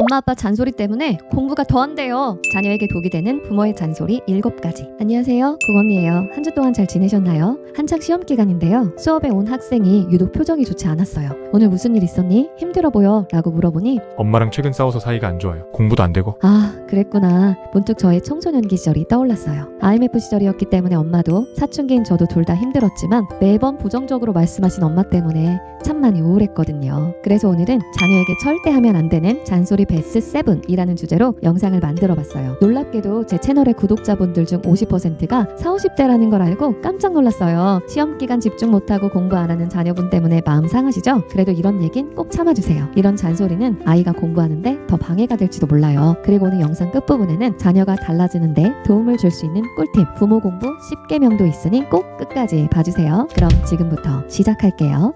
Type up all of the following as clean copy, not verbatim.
엄마 아빠 잔소리 때문에 공부가 더 안 돼요. 자녀에게 독이 되는 부모의 잔소리 7가지. 안녕하세요, 국언니예요. 한 주 동안 잘 지내셨나요? 한창 시험 기간인데요. 수업에 온 학생이 유독 표정이 좋지 않았어요. 오늘 무슨 일 있었니? 힘들어 보여 라고 물어보니 엄마랑 최근 싸워서 사이가 안 좋아요. 공부도 안 되고. 아, 그랬구나. 문득 저의 청소년기 시절이 떠올랐어요. IMF 시절이었기 때문에 엄마도 사춘기인 저도 둘 다 힘들었지만 매번 부정적으로 말씀하신 엄마 때문에 참 많이 우울했거든요. 그래서 오늘은 자녀에게 절대 하면 안 되는 잔소리 베스트 7이라는 주제로 영상을 만들어봤어요. 놀랍게도 제 채널의 구독자분들 중 50%가 40, 50대라는 걸 알고 깜짝 놀랐어요. 시험 기간 집중 못하고 공부 안 하는 자녀분 때문에 마음 상하시죠? 그래도 이런 얘긴 꼭 참아주세요. 이런 잔소리는 아이가 공부하는데 더 방해가 될지도 몰라요. 그리고 오늘 영상 끝부분에는 자녀가 달라지는데 도움을 줄 수 있는 꿀팁, 부모 공부 10개명도 있으니 꼭 끝까지 봐주세요. 그럼 지금부터 시작할게요.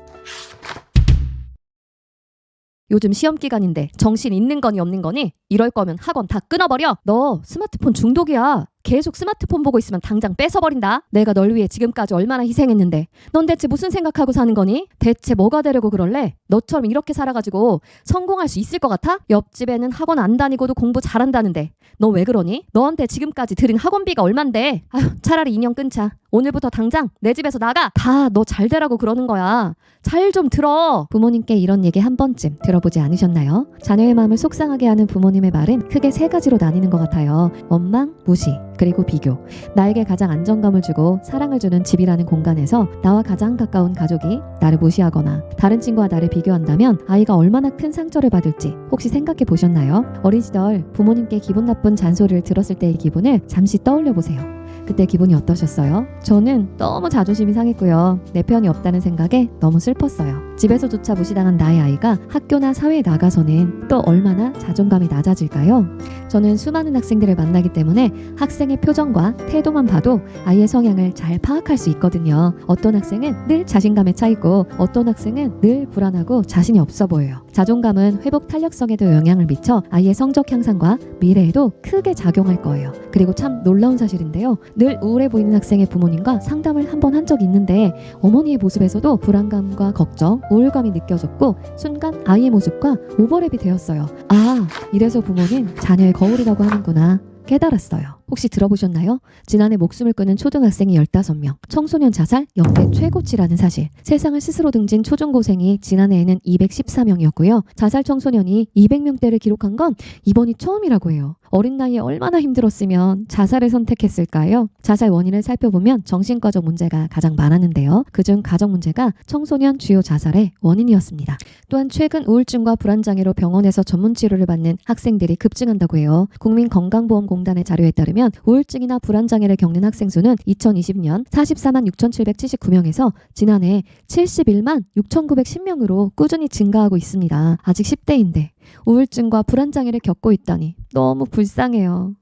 요즘 시험 기간인데 정신 있는 거니 없는 거니? 이럴 거면 학원 다 끊어버려. 너 스마트폰 중독이야. 계속 스마트폰 보고 있으면 당장 뺏어버린다. 내가 널 위해 지금까지 얼마나 희생했는데 넌 대체 무슨 생각하고 사는 거니? 대체 뭐가 되려고 그럴래? 너처럼 이렇게 살아가지고 성공할 수 있을 것 같아? 옆집에는 학원 안 다니고도 공부 잘한다는데 너 왜 그러니? 너한테 지금까지 들인 학원비가 얼만데? 아휴, 차라리 인연 끊자. 오늘부터 당장 내 집에서 나가. 다 너 잘 되라고 그러는 거야. 잘 좀 들어. 부모님께 이런 얘기 한 번쯤 들어보지 않으셨나요? 자녀의 마음을 속상하게 하는 부모님의 말은 크게 3가지로 나뉘는 것 같아요. 원망, 무시, 그리고 비교. 나에게 가장 안정감을 주고 사랑을 주는 집이라는 공간에서 나와 가장 가까운 가족이 나를 무시하거나 다른 친구와 나를 비교한다면 아이가 얼마나 큰 상처를 받을지 혹시 생각해 보셨나요? 어린 시절 부모님께 기분 나쁜 잔소리를 들었을 때의 기분을 잠시 떠올려 보세요. 그때 기분이 어떠셨어요? 저는 너무 자존심이 상했고요. 내 편이 없다는 생각에 너무 슬펐어요. 집에서조차 무시당한 나의 아이가 학교나 사회에 나가서는 또 얼마나 자존감이 낮아질까요? 저는 수많은 학생들을 만나기 때문에 학생의 표정과 태도만 봐도 아이의 성향을 잘 파악할 수 있거든요. 어떤 학생은 늘 자신감에 차 있고 어떤 학생은 늘 불안하고 자신이 없어 보여요. 자존감은 회복 탄력성에도 영향을 미쳐 아이의 성적 향상과 미래에도 크게 작용할 거예요. 그리고 참 놀라운 사실인데요. 늘 우울해 보이는 학생의 부모님과 상담을 한 번 한 적이 있는데 어머니의 모습에서도 불안감과 걱정, 우울감이 느껴졌고 순간 아이의 모습과 오버랩이 되었어요. 아, 이래서 부모는 자녀의 거울이라고 하는구나 깨달았어요. 혹시 들어보셨나요? 지난해 목숨을 끊은 초등학생이 15명, 청소년 자살 역대 최고치라는 사실. 세상을 스스로 등진 초중고생이 지난해에는 214명이었고요. 자살 청소년이 200명대를 기록한 건 이번이 처음이라고 해요. 어린 나이에 얼마나 힘들었으면 자살을 선택했을까요? 자살 원인을 살펴보면 정신과적 문제가 가장 많았는데요. 그중 가정 문제가 청소년 주요 자살의 원인이었습니다. 또한 최근 우울증과 불안장애로 병원에서 전문 치료를 받는 학생들이 급증한다고 해요. 국민건강보험공단의 자료에 따르면 우울증이나 불안장애를 겪는 학생 수는 2020년 44만 6,779명에서 지난해 71만 6,910명으로 꾸준히 증가하고 있습니다. 아직 10대인데 우울증과 불안장애를 겪고 있다니 너무 불쌍해요.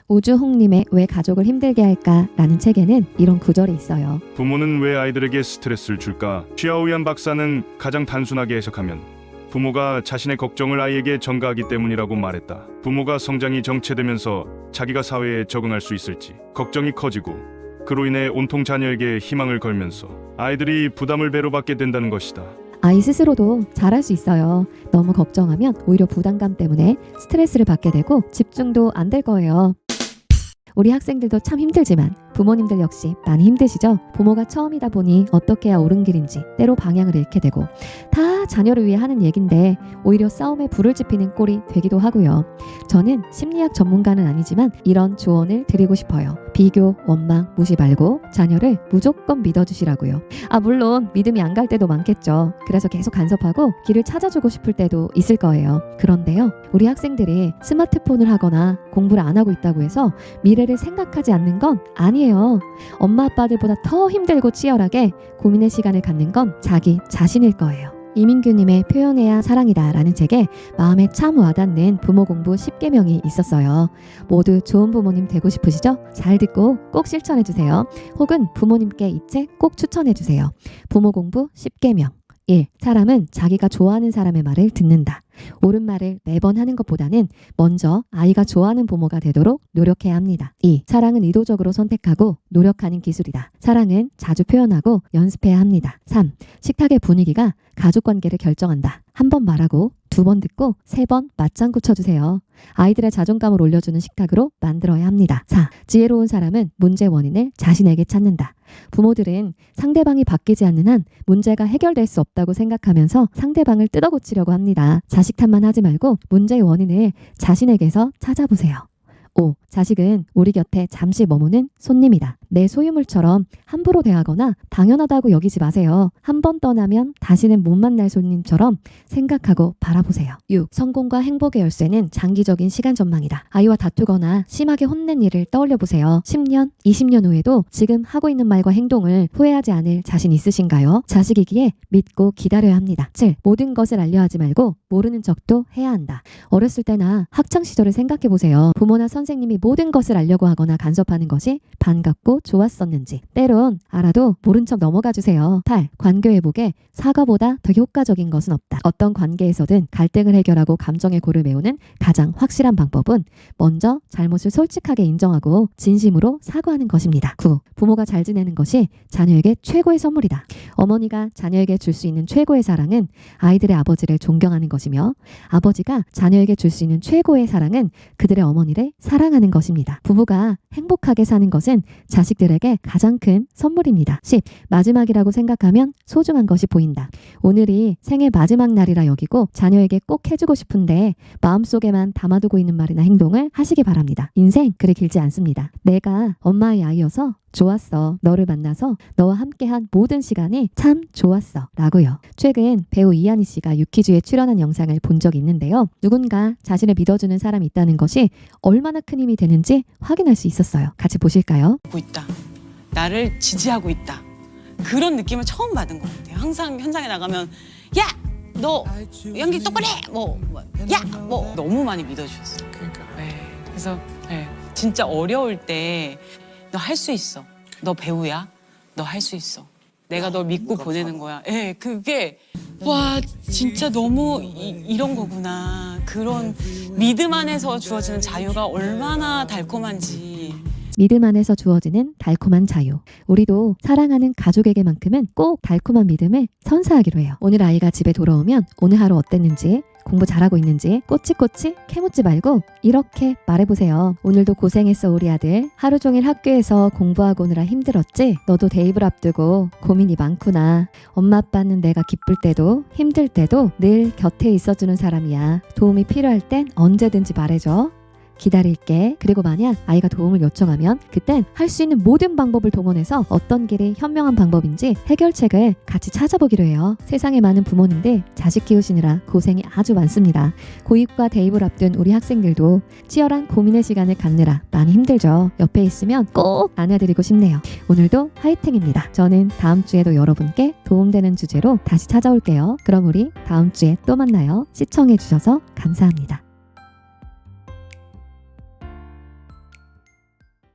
우주홍님의 왜 가족을 힘들게 할까? 라는 책에는 이런 구절이 있어요. 부모는 왜 아이들에게 스트레스를 줄까? 쥐아오얀 박사는 가장 단순하게 해석하면 부모가 자신의 걱정을 아이에게 전가하기 때문이라고 말했다. 부모가 성장이 정체되면서 자기가 사회에 적응할 수 있을지 걱정이 커지고 그로 인해 온통 자녀에게 희망을 걸면서 아이들이 부담을 배로 받게 된다는 것이다. 아이 스스로도 잘할 수 있어요. 너무 걱정하면 오히려 부담감 때문에 스트레스를 받게 되고 집중도 안 될 거예요. 우리 학생들도 참 힘들지만 부모님들 역시 많이 힘드시죠? 부모가 처음이다 보니 어떻게 해야 옳은 길인지 때로 방향을 잃게 되고 다 자녀를 위해 하는 얘긴데 오히려 싸움에 불을 지피는 꼴이 되기도 하고요. 저는 심리학 전문가는 아니지만 이런 조언을 드리고 싶어요. 비교, 원망, 무시 말고 자녀를 무조건 믿어주시라고요. 아, 물론 믿음이 안 갈 때도 많겠죠. 그래서 계속 간섭하고 길을 찾아주고 싶을 때도 있을 거예요. 그런데요, 우리 학생들이 스마트폰을 하거나 공부를 안 하고 있다고 해서 미래를 생각하지 않는 건 아니에요. 엄마 아빠들보다 더 힘들고 치열하게 고민의 시간을 갖는 건 자기 자신일 거예요. 이민규님의 표현해야 사랑이다 라는 책에 마음에 참 와닿는 부모 공부 10개명이 있었어요. 모두 좋은 부모님 되고 싶으시죠? 잘 듣고 꼭 실천해주세요. 혹은 부모님께 이 책 꼭 추천해주세요. 부모 공부 10개명. 1. 사람은 자기가 좋아하는 사람의 말을 듣는다. 옳은 말을 매번 하는 것보다는 먼저 아이가 좋아하는 부모가 되도록 노력해야 합니다. 2. 사랑은 의도적으로 선택하고 노력하는 기술이다. 사랑은 자주 표현하고 연습해야 합니다. 3. 식탁의 분위기가 가족관계를 결정한다. 한 번 말하고 2번 듣고 3번 맞장구 쳐주세요. 아이들의 자존감을 올려주는 식탁으로 만들어야 합니다. 4. 지혜로운 사람은 문제 원인을 자신에게 찾는다. 부모들은 상대방이 바뀌지 않는 한 문제가 해결될 수 없다고 생각하면서 상대방을 뜯어고치려고 합니다. 자식 탓만 하지 말고 문제의 원인을 자신에게서 찾아보세요. 5. 자식은 우리 곁에 잠시 머무는 손님이다. 내 소유물처럼 함부로 대하거나 당연하다고 여기지 마세요. 한 번 떠나면 다시는 못 만날 손님처럼 생각하고 바라보세요. 6. 성공과 행복의 열쇠는 장기적인 시간 전망이다. 아이와 다투거나 심하게 혼낸 일을 떠올려 보세요. 10년, 20년 후에도 지금 하고 있는 말과 행동을 후회하지 않을 자신 있으신가요? 자식이기에 믿고 기다려야 합니다. 7. 모든 것을 알려 하지 말고 모르는 척도 해야 한다. 어렸을 때나 학창시절을 생각해 보세요. 부모나 선생님이 모든 것을 알려고 하거나 간섭하는 것이 반갑고 좋았었는지. 때론 알아도 모른 척 넘어가 주세요. 8. 관계 회복에 사과보다 더 효과적인 것은 없다. 어떤 관계에서든 갈등을 해결하고 감정의 골을 메우는 가장 확실한 방법은 먼저 잘못을 솔직하게 인정하고 진심으로 사과하는 것입니다. 9. 부모가 잘 지내는 것이 자녀에게 최고의 선물이다. 어머니가 자녀에게 줄 수 있는 최고의 사랑은 아이들의 아버지를 존경하는 것이며, 아버지가 자녀에게 줄 수 있는 최고의 사랑은 그들의 어머니를 사랑하는 것입니다. 부부가 행복하게 사는 것은 자식들에게 가장 큰 선물입니다. 10. 마지막이라고 생각하면 소중한 것이 보인다. 오늘이 생애 마지막 날이라 여기고 자녀에게 꼭 해주고 싶은데 마음속에만 담아두고 있는 말이나 행동을 하시기 바랍니다. 인생 그리 길지 않습니다. 내가 엄마의 아이여서 좋았어. 너를 만나서 너와 함께한 모든 시간이 참 좋았어. 라고요. 최근 배우 이한희 씨가 유퀴즈에 출연한 영상을 본 적이 있는데요. 누군가 자신을 믿어주는 사람이 있다는 것이 얼마나 큰 힘이 되는지 확인할 수 있었어요. 같이 보실까요? 보고 있다. 나를 지지하고 있다. 그런 느낌을 처음 받은 것 같아요. 항상 현장에 나가면 야! 너 연기 똑바로 해! 야! 너무 많이 믿어주셨어요. 그러니까. 네. 그래서 네. 진짜 어려울 때 너 할 수 있어. 너 배우야. 너 할 수 있어. 내가 널 믿고 보내는 거야. 예, 그게 와 진짜 너무 이런 거구나. 그런 믿음 안에서 주어지는 자유가 얼마나 달콤한지. 믿음 안에서 주어지는 달콤한 자유. 우리도 사랑하는 가족에게만큼은 꼭 달콤한 믿음을 선사하기로 해요. 오늘 아이가 집에 돌아오면 오늘 하루 어땠는지, 공부 잘하고 있는지 꼬치꼬치 캐묻지 말고 이렇게 말해보세요. 오늘도 고생했어 우리 아들. 하루 종일 학교에서 공부하고 오느라 힘들었지? 너도 대입을 앞두고 고민이 많구나. 엄마 아빠는 내가 기쁠 때도 힘들 때도 늘 곁에 있어주는 사람이야. 도움이 필요할 땐 언제든지 말해줘. 기다릴게. 그리고 만약 아이가 도움을 요청하면 그땐 할 수 있는 모든 방법을 동원해서 어떤 길이 현명한 방법인지 해결책을 같이 찾아보기로 해요. 세상에 많은 부모님들 자식 키우시느라 고생이 아주 많습니다. 고입과 대입을 앞둔 우리 학생들도 치열한 고민의 시간을 갖느라 많이 힘들죠. 옆에 있으면 꼭 안아드리고 싶네요. 오늘도 화이팅입니다. 저는 다음 주에도 여러분께 도움되는 주제로 다시 찾아올게요. 그럼 우리 다음 주에 또 만나요. 시청해주셔서 감사합니다.